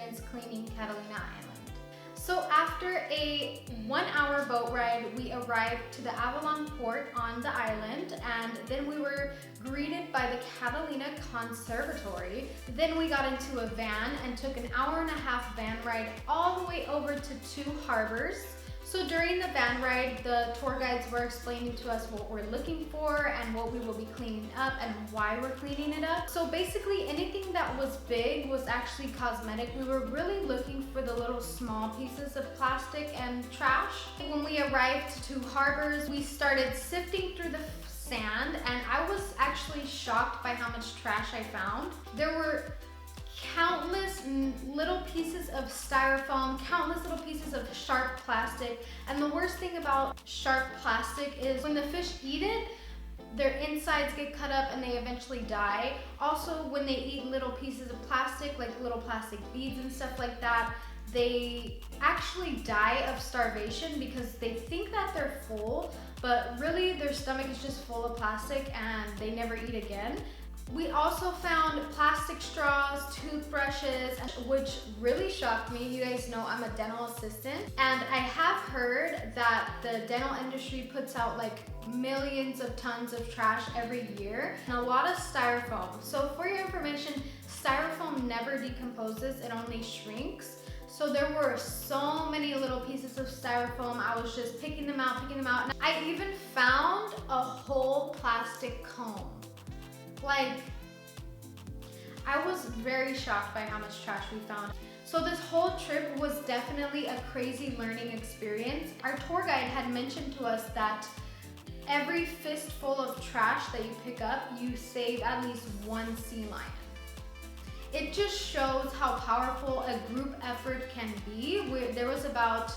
experience cleaning Catalina Island. So after a 1-hour boat ride, we arrived to the Avalon port on the island, and then we were greeted by the Catalina Conservatory. Then we got into a van and took an 1.5-hour van ride all the way over to 2 harbors. So during the van ride, the tour guides were explaining to us what we're looking for and what we will be cleaning up and why we're cleaning it up. So basically anything that was big was actually cosmetic. We were really looking for the little small pieces of plastic and trash. When we arrived to 2 harbors, we started sifting through the sand, and I was actually shocked by how much trash I found. There were countless little pieces of styrofoam, countless little pieces of sharp plastic. And the worst thing about sharp plastic is when the fish eat it, their insides get cut up and they eventually die. Also, when they eat little pieces of plastic, like little plastic beads and stuff like that, they actually die of starvation because they think that they're full, but really their stomach is just full of plastic and they never eat again. We also found plastic straws, toothbrushes, which really shocked me. You guys know I'm a dental assistant, and I have heard that the dental industry puts out like millions of tons of trash every year, and a lot of styrofoam. So for your information, styrofoam never decomposes, it only shrinks. So there were so many little pieces of styrofoam. I was just picking them out. And I even found a whole plastic comb. Like, I was very shocked by how much trash we found. So this whole trip was definitely a crazy learning experience. Our tour guide had mentioned to us that every fistful of trash that you pick up, you save at least 1 sea lion. It just shows how powerful a group effort can be. There was about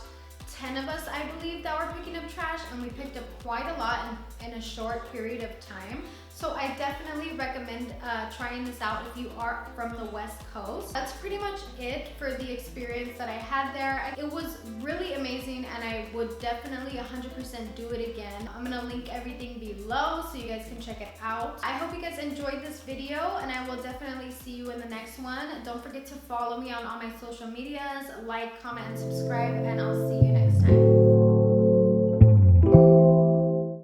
10 of us, I believe, that were picking up trash, and we picked up quite a lot in a short period of time. So I definitely recommend trying this out if you are from the West Coast. That's pretty much it for the experience that I had there. It was really amazing, and I would definitely 100% do it again. I'm gonna link everything below so you guys can check it out. I hope you guys enjoyed this video, and I will definitely see you in the next one. Don't forget to follow me on all my social medias, like, comment, and subscribe, and I'll see you